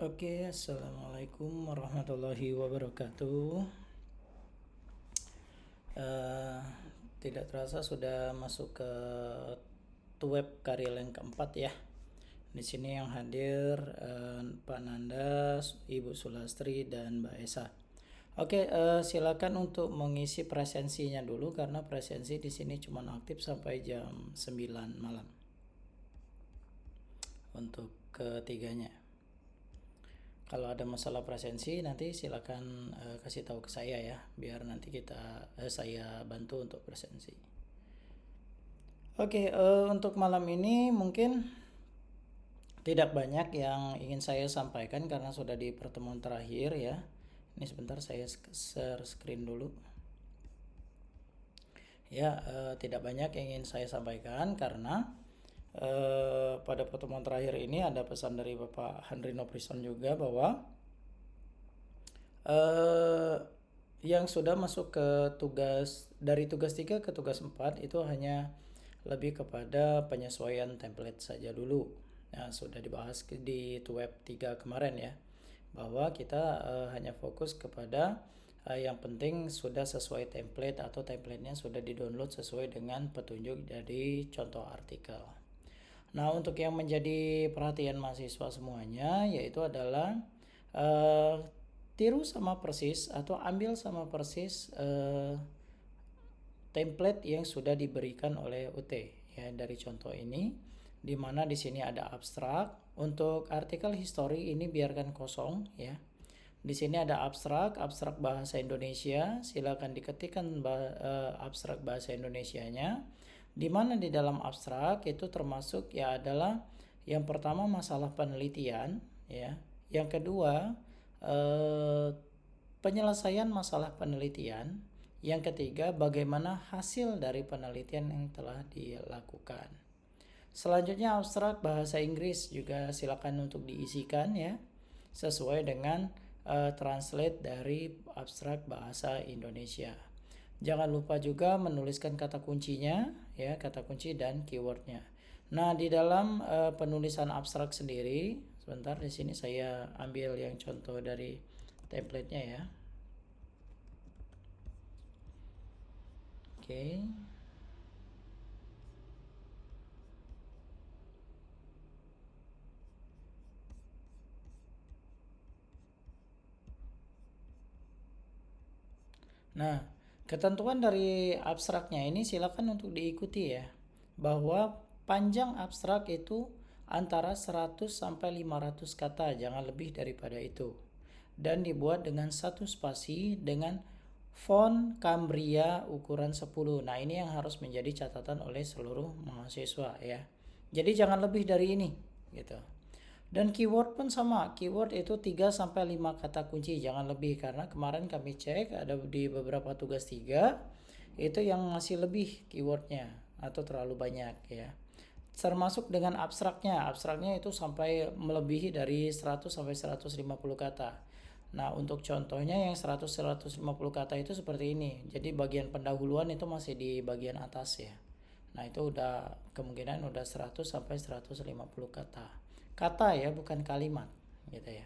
Oke, assalamualaikum warahmatullahi wabarakatuh. Eh, Tidak terasa sudah masuk ke web Karya yang keempat ya. Di sini yang hadir Pak Nanda, Ibu Sulastri, dan Mbak Esa. Oke, silakan untuk mengisi presensinya dulu karena presensi di sini cuma aktif sampai jam 9 malam untuk ketiganya. Kalau ada masalah presensi nanti silakan kasih tahu ke saya ya, biar nanti saya bantu untuk presensi. Oke, untuk malam ini mungkin tidak banyak yang ingin saya sampaikan karena sudah di pertemuan terakhir ya. Ini sebentar saya share screen dulu. Ya, tidak banyak yang ingin saya sampaikan karena pada pertemuan terakhir ini ada pesan dari Bapak Henry Noprison juga bahwa yang sudah masuk ke dari tugas 3 ke tugas 4 itu hanya lebih kepada penyesuaian template saja dulu. Nah, sudah dibahas di web 3 kemarin ya, bahwa kita hanya fokus kepada yang penting sudah sesuai template atau templatenya sudah di-download sesuai dengan petunjuk dari contoh artikel. Nah, untuk yang menjadi perhatian mahasiswa semuanya yaitu adalah tiru sama persis atau ambil sama persis template yang sudah diberikan oleh UT ya dari contoh ini, di mana di sini ada abstrak. Untuk artikel history ini biarkan kosong ya. Di sini ada abstrak bahasa Indonesia, silakan diketikkan abstrak bahasa Indonesianya. Di mana di dalam abstrak itu termasuk ya adalah yang pertama masalah penelitian ya, yang kedua penyelesaian masalah penelitian, yang ketiga bagaimana hasil dari penelitian yang telah dilakukan. Selanjutnya abstrak bahasa Inggris juga silakan untuk diisikan ya, sesuai dengan translate dari abstrak bahasa Indonesia. Jangan lupa juga menuliskan kata kuncinya ya, kata kunci dan keywordnya. Nah, di dalam penulisan abstrak sendiri, sebentar di sini saya ambil yang contoh dari template-nya ya. Oke. Nah, ketentuan dari abstraknya ini silakan untuk diikuti ya, bahwa panjang abstrak itu antara 100 sampai 500 kata, jangan lebih daripada itu. Dan dibuat dengan satu spasi dengan font Cambria ukuran 10. Nah, ini yang harus menjadi catatan oleh seluruh mahasiswa ya. Jadi jangan lebih dari ini gitu. Dan keyword pun sama, keyword itu 3 sampai 5 kata kunci, jangan lebih, karena kemarin kami cek ada di beberapa tugas 3 itu yang masih lebih keywordnya atau terlalu banyak ya. Termasuk dengan abstraknya itu sampai melebihi dari 100 sampai 150 kata. Nah, untuk contohnya yang 100-150 kata itu seperti ini. Jadi bagian pendahuluan itu masih di bagian atas ya. Nah, itu udah kemungkinan udah 100 sampai 150 kata. Kata ya, bukan kalimat gitu ya.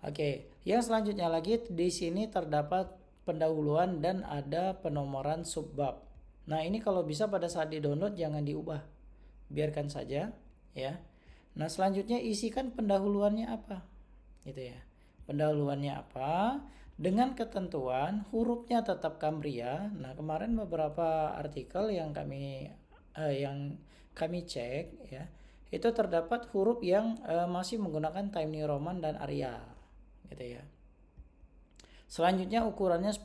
Oke, yang selanjutnya lagi di sini terdapat pendahuluan dan ada penomoran subbab. Nah, ini kalau bisa pada saat di-download jangan diubah. Biarkan saja ya. Nah, selanjutnya isikan pendahuluannya apa? Gitu ya. Pendahuluannya apa? Dengan ketentuan hurufnya tetap Cambria. Nah, kemarin beberapa artikel yang kami cek ya, itu terdapat huruf yang masih menggunakan Times New Roman dan Arial gitu ya. Selanjutnya ukurannya 10,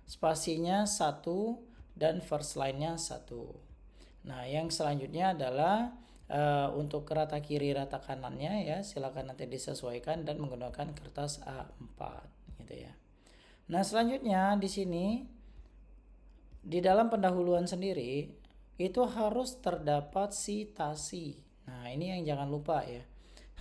spasinya 1 dan first line-nya 1. Nah, yang selanjutnya adalah untuk rata kiri rata kanannya ya, silakan nanti disesuaikan dan menggunakan kertas A4 gitu ya. Nah, selanjutnya di sini di dalam pendahuluan sendiri itu harus terdapat sitasi. Nah, ini yang jangan lupa ya.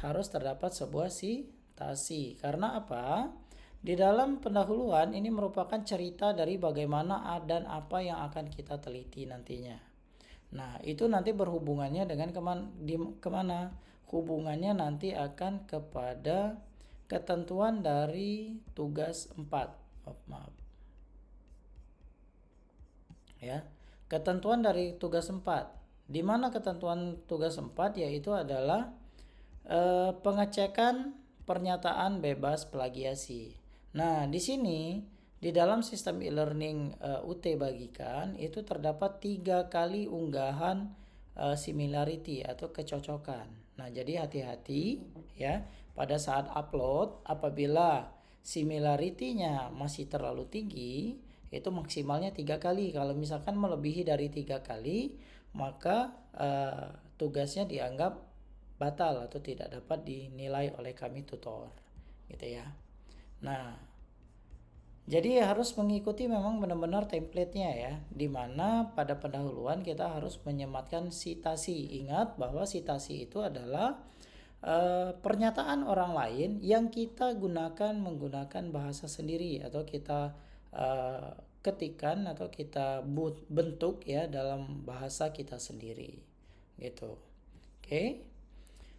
Harus terdapat sebuah sitasi. Karena apa? Di dalam pendahuluan ini merupakan cerita dari bagaimana dan apa yang akan kita teliti nantinya. Nah, itu nanti berhubungannya dengan kemana? hubungannya nanti akan kepada ketentuan dari tugas 4. Maaf. Ya. Ketentuan dari tugas 4. Di mana ketentuan tugas 4 yaitu adalah pengecekan pernyataan bebas plagiasi. Nah, di sini di dalam sistem e-learning UT Bagikan itu terdapat 3 kali unggahan similarity atau kecocokan. Nah, jadi hati-hati ya pada saat upload, apabila similarity-nya masih terlalu tinggi, itu maksimalnya 3 kali. Kalau misalkan melebihi dari 3 kali, maka tugasnya dianggap batal atau tidak dapat dinilai oleh kami tutor, gitu ya. Nah, jadi harus mengikuti memang benar-benar template-nya ya, dimana pada pendahuluan kita harus menyematkan sitasi. Ingat bahwa sitasi itu adalah pernyataan orang lain yang kita gunakan menggunakan bahasa sendiri atau kita ketikan atau kita bentuk ya dalam bahasa kita sendiri, gitu. Oke.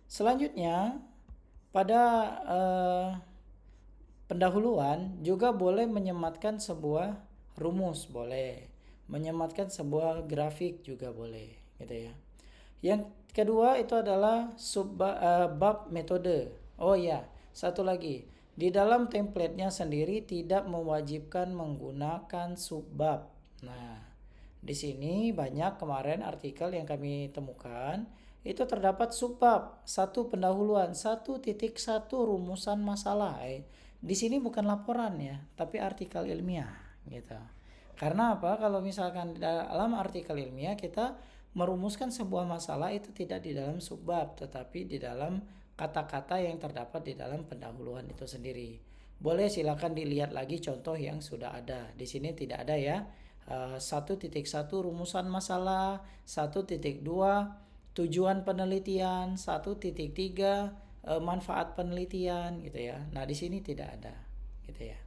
Selanjutnya pada pendahuluan juga boleh menyematkan sebuah rumus, boleh menyematkan sebuah grafik juga boleh, gitu ya. Yang kedua itu adalah bab metode. Oh ya, satu lagi. Di dalam template-nya sendiri tidak mewajibkan menggunakan subbab. Nah, di sini banyak kemarin artikel yang kami temukan itu terdapat subbab, satu pendahuluan, 1.1 rumusan masalah. Di sini bukan laporan ya, tapi artikel ilmiah gitu. Karena apa? Kalau misalkan dalam artikel ilmiah kita merumuskan sebuah masalah itu tidak di dalam subbab, tetapi di dalam kata-kata yang terdapat di dalam pendahuluan itu sendiri. Boleh silakan dilihat lagi contoh yang sudah ada. Di sini tidak ada ya. 1.1 rumusan masalah, 1.2 tujuan penelitian, 1.3 manfaat penelitian gitu ya. Nah, di sini tidak ada gitu ya.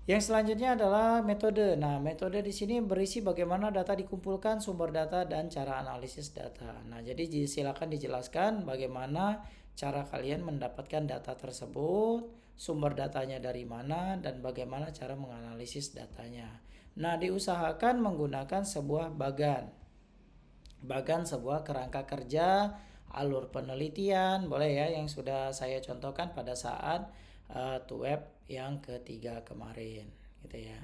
Yang selanjutnya adalah metode. Nah, metode di sini berisi bagaimana data dikumpulkan, sumber data, dan cara analisis data. Nah, jadi silakan dijelaskan bagaimana cara kalian mendapatkan data tersebut, sumber datanya dari mana, dan bagaimana cara menganalisis datanya. Nah, diusahakan menggunakan sebuah bagan sebuah kerangka kerja, alur penelitian, boleh ya, yang sudah saya contohkan pada saat web yang ketiga kemarin, gitu ya.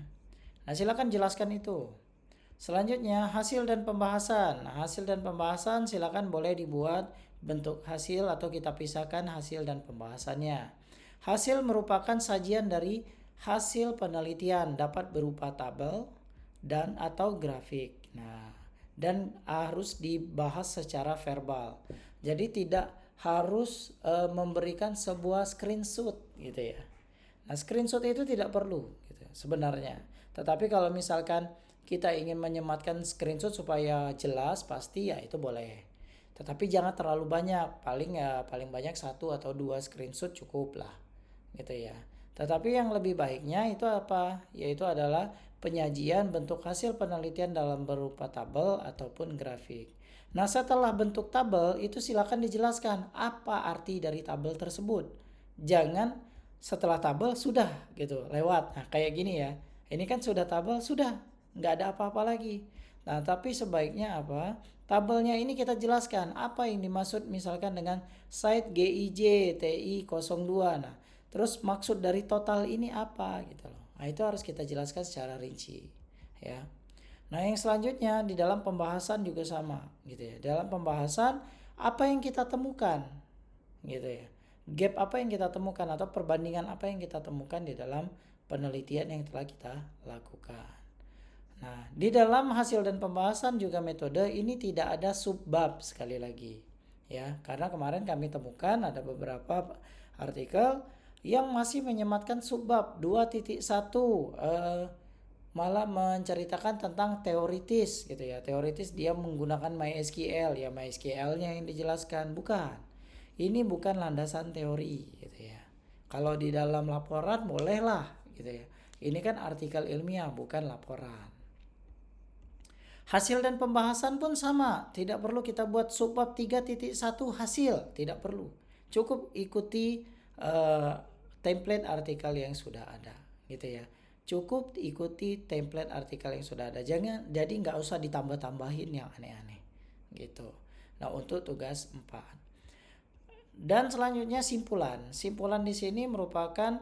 Nah, silakan jelaskan itu. Selanjutnya hasil dan pembahasan. Nah, hasil dan pembahasan silakan boleh dibuat bentuk hasil atau kita pisahkan hasil dan pembahasannya. Hasil merupakan sajian dari hasil penelitian, dapat berupa tabel dan atau grafik. Nah, dan harus dibahas secara verbal. Jadi tidak harus memberikan sebuah screenshot gitu ya. Nah, screenshot itu tidak perlu gitu sebenarnya. Tetapi kalau misalkan kita ingin menyematkan screenshot supaya jelas, pasti ya itu boleh. Tetapi jangan terlalu banyak, paling banyak 1 atau 2 screenshot cukup lah gitu ya. Tetapi yang lebih baiknya itu apa? Yaitu adalah penyajian bentuk hasil penelitian dalam berupa tabel ataupun grafik. Nah, setelah bentuk tabel itu silakan dijelaskan apa arti dari tabel tersebut. Jangan setelah tabel sudah gitu lewat. Nah, kayak gini ya. Ini kan sudah tabel, sudah nggak ada apa-apa lagi. Nah, tapi sebaiknya apa? Tabelnya ini kita jelaskan apa yang dimaksud misalkan dengan site GIJ TI02. Nah, terus maksud dari total ini apa gitu loh. Nah, itu harus kita jelaskan secara rinci ya. Nah, yang selanjutnya di dalam pembahasan juga sama gitu ya. Dalam pembahasan apa yang kita temukan gitu ya. Gap apa yang kita temukan atau perbandingan apa yang kita temukan di dalam penelitian yang telah kita lakukan. Nah, di dalam hasil dan pembahasan juga metode ini tidak ada subbab sekali lagi ya. Karena kemarin kami temukan ada beberapa artikel yang masih menyematkan subbab 2.1 malah menceritakan tentang teoritis gitu ya. Teoritis dia menggunakan MySQL ya, MySQL-nya yang dijelaskan, bukan. Ini bukan landasan teori gitu ya. Kalau di dalam laporan bolehlah gitu ya. Ini kan artikel ilmiah bukan laporan. Hasil dan pembahasan pun sama, tidak perlu kita buat subbab 3.1 hasil, tidak perlu. Cukup ikuti template artikel yang sudah ada, gitu ya. Cukup ikuti template artikel yang sudah ada. Jangan, jadi nggak usah ditambah-tambahin yang aneh-aneh, gitu. Nah, untuk tugas 4. Dan selanjutnya simpulan. Simpulan di sini merupakan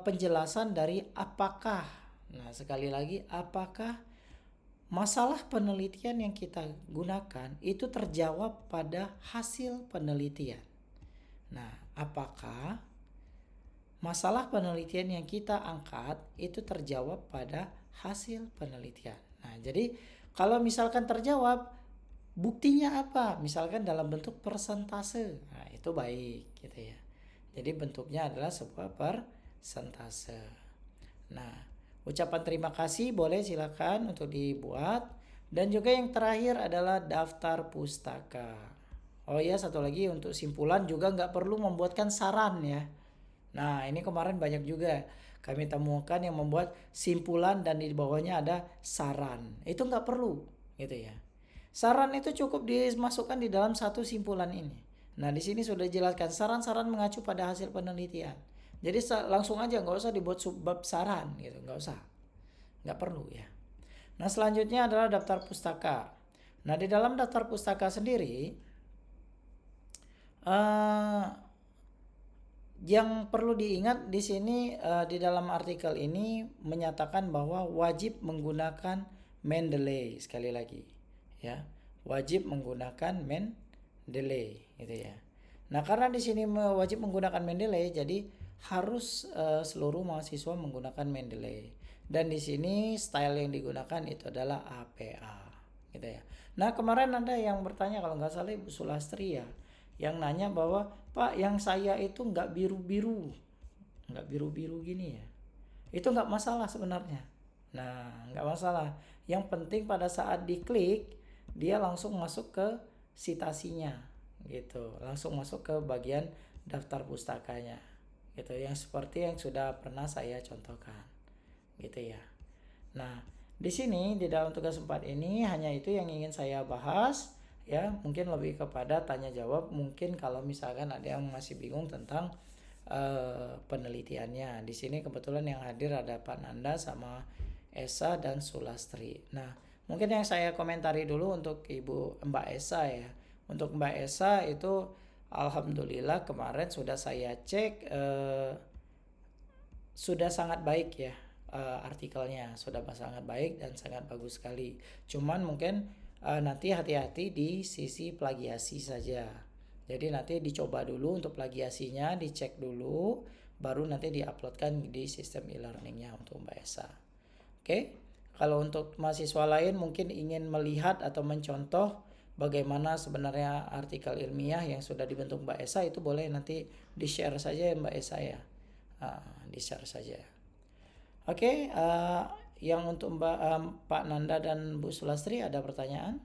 penjelasan dari apakah. Nah, sekali lagi, apakah masalah penelitian yang kita gunakan itu terjawab pada hasil penelitian. Nah, apakah masalah penelitian yang kita angkat itu terjawab pada hasil penelitian. Nah, jadi kalau misalkan terjawab, buktinya apa? Misalkan dalam bentuk persentase. Nah, itu baik gitu ya. Jadi bentuknya adalah sebuah persentase. Nah, ucapan terima kasih boleh silakan untuk dibuat. Dan juga yang terakhir adalah daftar pustaka. Oh ya, satu lagi untuk simpulan juga nggak perlu membuatkan saran ya. Nah, ini kemarin banyak juga kami temukan yang membuat simpulan dan di bawahnya ada saran. Itu nggak perlu gitu ya. Saran itu cukup dimasukkan di dalam satu simpulan ini. Nah, di sini sudah dijelaskan saran-saran mengacu pada hasil penelitian. Jadi langsung aja, nggak usah dibuat subbab saran gitu, nggak usah, nggak perlu ya. Nah, selanjutnya adalah daftar pustaka. Nah, di dalam daftar pustaka sendiri yang perlu diingat di sini di dalam artikel ini menyatakan bahwa wajib menggunakan Mendeley, sekali lagi ya, wajib menggunakan Mendeley gitu ya. Nah, karena di sini wajib menggunakan Mendeley, jadi harus seluruh mahasiswa menggunakan Mendeley. Dan di sini style yang digunakan itu adalah APA gitu ya. Nah, kemarin ada yang bertanya, kalau nggak salah Ibu Sulastri ya, yang nanya bahwa Pak, yang saya itu nggak biru-biru gini ya, itu nggak masalah sebenarnya. Nah, nggak masalah. Yang penting pada saat diklik dia langsung masuk ke citasinya gitu, langsung masuk ke bagian daftar pustakanya gitu, yang seperti yang sudah pernah saya contohkan gitu ya. Nah, di sini di dalam tugas 4 ini hanya itu yang ingin saya bahas ya, mungkin lebih kepada tanya jawab, mungkin kalau misalkan ada yang masih bingung tentang penelitiannya. Di sini kebetulan yang hadir ada Pak Nanda sama Esa dan Sulastri. Nah, mungkin yang saya komentari dulu untuk Mbak Esa ya. Untuk Mbak Esa itu alhamdulillah kemarin sudah saya cek sudah sangat baik ya, artikelnya sudah sangat baik dan sangat bagus sekali. Cuman mungkin nanti hati-hati di sisi plagiasi saja. Jadi nanti dicoba dulu untuk plagiasinya, dicek dulu, baru nanti diuploadkan di sistem e-learningnya untuk Mbak Esa. Oke, kalau untuk mahasiswa lain mungkin ingin melihat atau mencontoh bagaimana sebenarnya artikel ilmiah yang sudah dibentuk Mbak Esa, itu boleh nanti di-share saja ya Mbak Esa ya. Di-share saja. Oke, yang untuk Pak Nanda dan Bu Sulastri ada pertanyaan?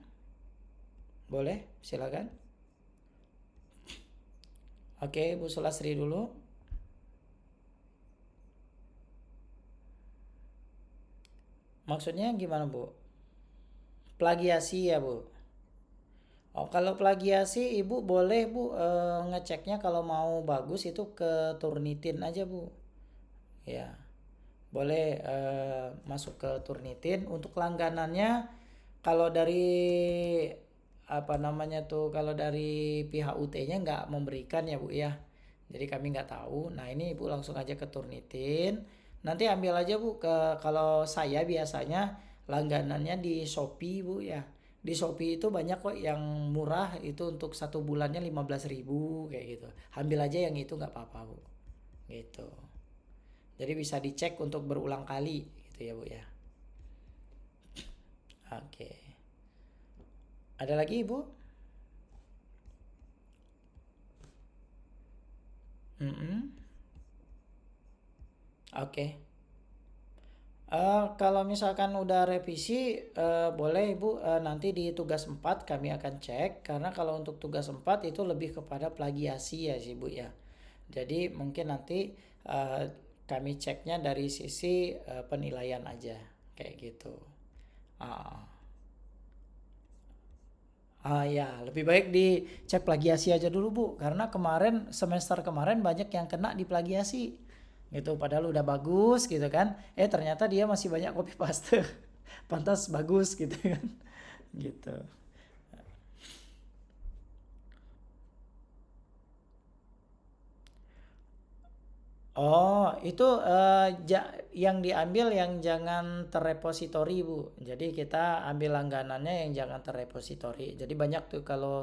Boleh, silakan. Oke, Bu Sulastri dulu. Maksudnya gimana, Bu? Plagiasi ya, Bu? Oh, kalau plagiasi Ibu boleh Bu ngeceknya kalau mau bagus itu ke Turnitin aja Bu. Ya, boleh masuk ke Turnitin. Untuk langganannya kalau dari apa namanya tuh, kalau dari pihak UT-nya nggak memberikan ya Bu ya. Jadi kami nggak tahu. Nah, ini Ibu langsung aja ke Turnitin. Nanti ambil aja Bu, kalau saya biasanya langganannya di Shopee Bu ya. Di Shopee itu banyak kok yang murah, itu untuk 1 bulannya 15.000 kayak gitu. Ambil aja yang itu nggak apa-apa Bu. Gitu. Jadi bisa dicek untuk berulang kali gitu ya Bu ya. Oke. Ada lagi Ibu? Oke. Kalau misalkan udah revisi, boleh Ibu nanti di tugas 4 kami akan cek, karena kalau untuk tugas 4 itu lebih kepada plagiasi ya sih Bu ya. Jadi mungkin nanti kami ceknya dari sisi penilaian aja kayak gitu. Ah. Ya, lebih baik dicek plagiasi aja dulu Bu, karena kemarin semester kemarin banyak yang kena di plagiasi gitu, padahal udah bagus gitu kan, ternyata dia masih banyak copy paste. Pantas bagus gitu kan, gitu. Oh, itu yang diambil yang jangan terrepositori Bu. Jadi kita ambil langganannya yang jangan terrepositori. Jadi banyak tuh kalau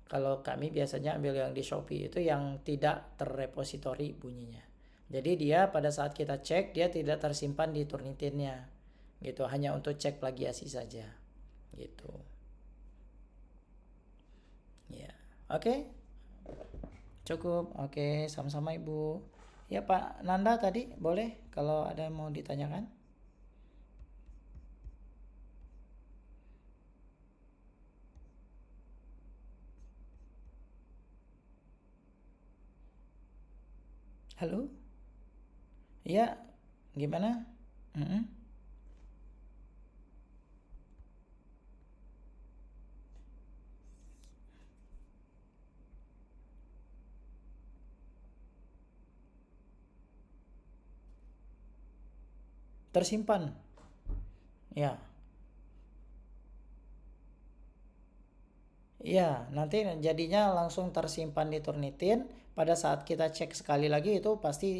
kalau kami biasanya ambil yang di Shopee itu yang tidak terrepositori bunyinya. Jadi dia pada saat kita cek dia tidak tersimpan di Turnitinnya. Gitu, hanya untuk cek plagiasi saja. Gitu. Ya. Oke, cukup. Oke, sama-sama Ibu. Ya Pak Nanda tadi boleh kalau ada mau ditanyakan. Halo? Iya, gimana? Mm-mm. Tersimpan. Ya. Iya, nanti jadinya langsung tersimpan di Turnitin. Pada saat kita cek sekali lagi itu pasti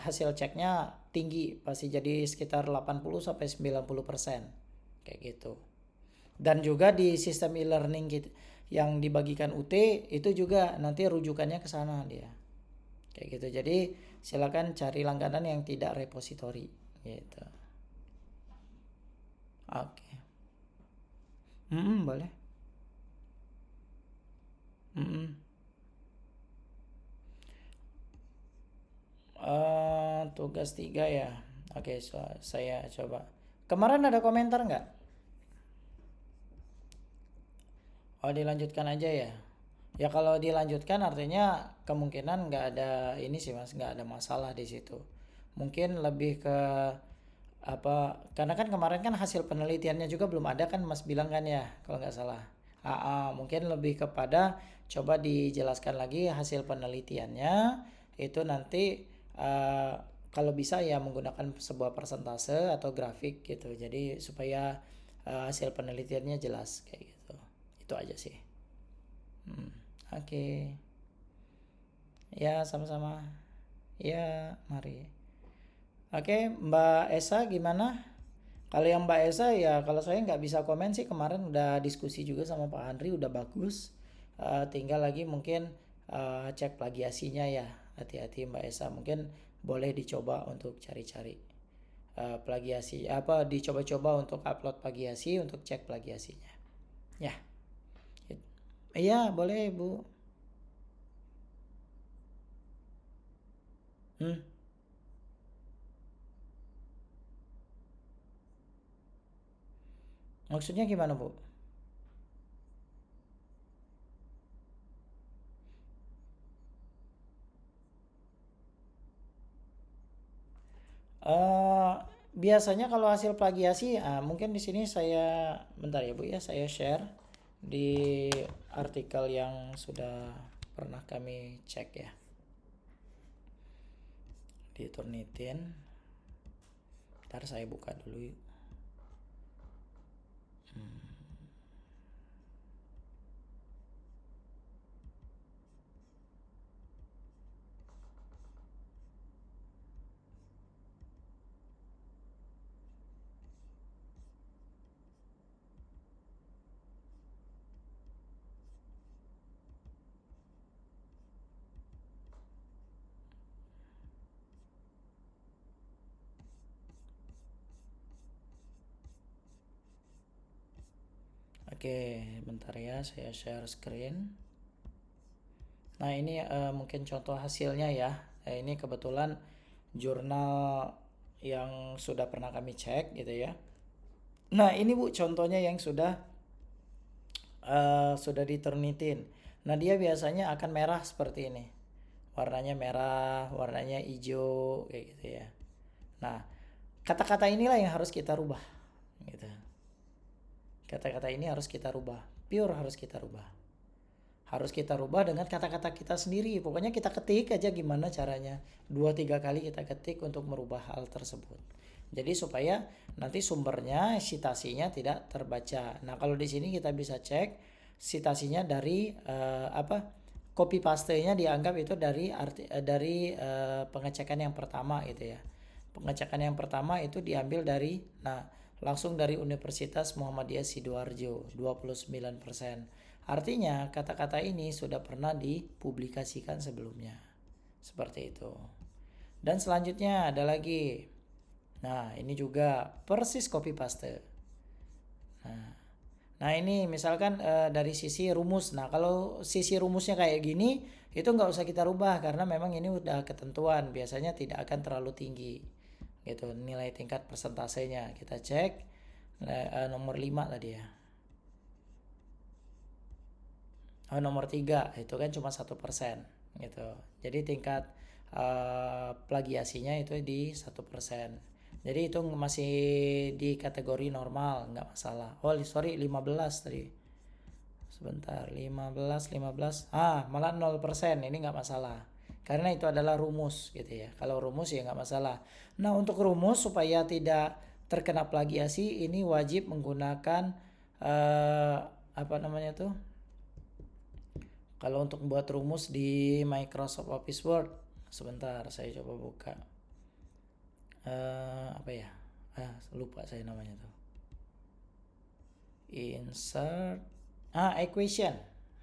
hasil ceknya tinggi, pasti jadi sekitar 80 sampai 90%. Kayak gitu. Dan juga di sistem e-learning gitu yang dibagikan UT itu juga nanti rujukannya ke sana dia. Kayak gitu. Jadi silakan cari langganan yang tidak repositori gitu. Oke. Boleh. Mm-mm. Tugas 3 ya. Oke, saya coba. Kemarin ada komentar nggak? Oh, dilanjutkan aja ya. Ya kalau dilanjutkan artinya kemungkinan nggak ada ini sih Mas, nggak ada masalah di situ. Mungkin lebih ke apa? Karena kan kemarin kan hasil penelitiannya juga belum ada kan Mas bilang kan ya, kalau nggak salah. Mungkin lebih kepada coba dijelaskan lagi hasil penelitiannya itu nanti ah, kalau bisa ya menggunakan sebuah persentase atau grafik gitu. Jadi supaya hasil penelitiannya jelas kayak gitu. Itu aja sih. Hmm, oke. Ya, sama-sama. Ya, mari. Oke, Mbak Esa gimana? Kalau yang Mbak Esa ya kalau saya nggak bisa komen sih, kemarin udah diskusi juga sama Pak Andri udah bagus. Tinggal lagi mungkin cek plagiasinya ya. Hati-hati Mbak Esa. Mungkin boleh dicoba untuk cari-cari plagiasi apa dicoba-coba untuk upload plagiasi untuk cek plagiasinya. Ya. Iya, boleh Bu. Hmm. Maksudnya gimana Bu? eh Biasanya kalau hasil plagiasi, mungkin di sini saya bentar ya Bu ya, saya share di artikel yang sudah pernah kami cek ya di Turnitin. Ntar saya buka dulu yuk. Oke, bentar ya, saya share screen. Nah ini mungkin contoh hasilnya ya. Ini kebetulan jurnal yang sudah pernah kami cek gitu ya. Nah ini Bu contohnya yang sudah diternitin. Nah dia biasanya akan merah seperti ini. Warnanya merah, warnanya hijau kayak gitu ya. Nah kata-kata inilah yang harus kita rubah gitu. Kata-kata ini harus kita rubah, pure harus kita rubah. Harus kita rubah dengan kata-kata kita sendiri. Pokoknya kita ketik aja gimana caranya. 2-3 kali kita ketik untuk merubah hal tersebut. Jadi supaya nanti sumbernya, citasinya tidak terbaca. Nah, kalau di sini kita bisa cek citasinya dari copy paste-nya dianggap itu dari pengecekan yang pertama gitu ya. Pengecekan yang pertama itu diambil dari langsung dari Universitas Muhammadiyah Sidoarjo 29%. Artinya kata-kata ini sudah pernah dipublikasikan sebelumnya. Seperti itu. Dan selanjutnya ada lagi. Nah, ini juga persis copy paste. Nah, ini misalkan dari sisi rumus. Nah, kalau sisi rumusnya kayak gini, itu nggak usah kita rubah karena memang ini udah ketentuan. Biasanya tidak akan terlalu tinggi. Gitu, nilai tingkat persentasenya. Kita cek nomor 5 tadi ya. Nomor 3 itu kan cuma 1% gitu. Jadi tingkat plagiasinya itu di 1%. Jadi itu masih di kategori normal, nggak masalah. Oh sorry, 15 tadi. Sebentar, 15. Malah 0%, ini nggak masalah. Karena itu adalah rumus gitu ya. Kalau rumus ya nggak masalah. Nah, untuk rumus supaya tidak terkena plagiasi, ini wajib menggunakan apa namanya tuh? Kalau untuk buat rumus di Microsoft Office Word, sebentar saya coba buka. Apa ya? Lupa saya namanya tuh. Insert. Equation.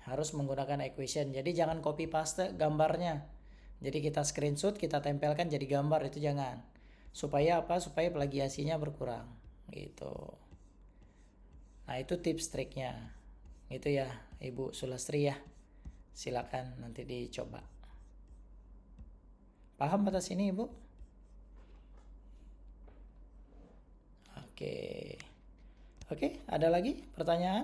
Harus menggunakan equation. Jadi jangan copy paste gambarnya. Jadi kita screenshot, kita tempelkan jadi gambar, itu jangan. Supaya apa? Supaya plagiasinya berkurang. Gitu. Nah, itu tips triknya. Itu ya, Ibu Sulastri ya. Silakan nanti dicoba. Paham atas ini, Ibu? Oke, ada lagi pertanyaan?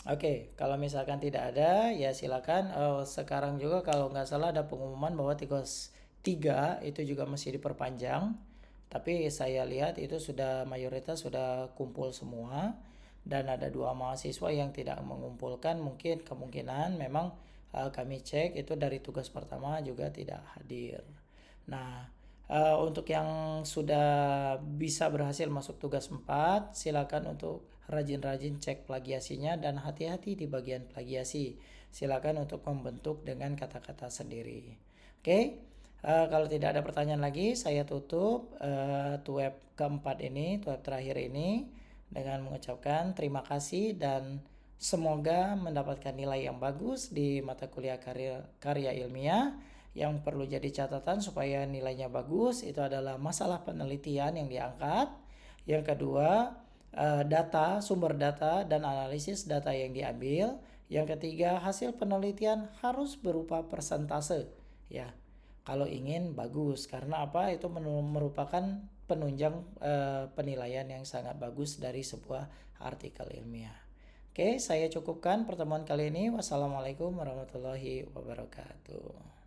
Oke, kalau misalkan tidak ada, ya silakan. Sekarang juga kalau nggak salah ada pengumuman bahwa tugas 3 itu juga masih diperpanjang. Tapi saya lihat itu sudah mayoritas sudah kumpul semua. Dan ada 2 mahasiswa yang tidak mengumpulkan, mungkin kemungkinan memang kami cek itu dari tugas pertama juga tidak hadir. Nah, untuk yang sudah bisa berhasil masuk tugas 4, silakan untuk rajin-rajin cek plagiasinya dan hati-hati di bagian plagiasi. Silakan untuk membentuk dengan kata-kata sendiri. Oke, kalau tidak ada pertanyaan lagi, saya tutup web keempat ini, web terakhir ini dengan mengucapkan terima kasih dan semoga mendapatkan nilai yang bagus di mata kuliah karya ilmiah. Yang perlu jadi catatan supaya nilainya bagus itu adalah masalah penelitian yang diangkat. Yang kedua, sumber data dan analisis data yang diambil. Yang ketiga, hasil penelitian harus berupa persentase ya. Kalau ingin bagus, karena apa? Itu merupakan penunjang penilaian yang sangat bagus dari sebuah artikel ilmiah. Oke, saya cukupkan pertemuan kali ini. Wassalamualaikum warahmatullahi wabarakatuh.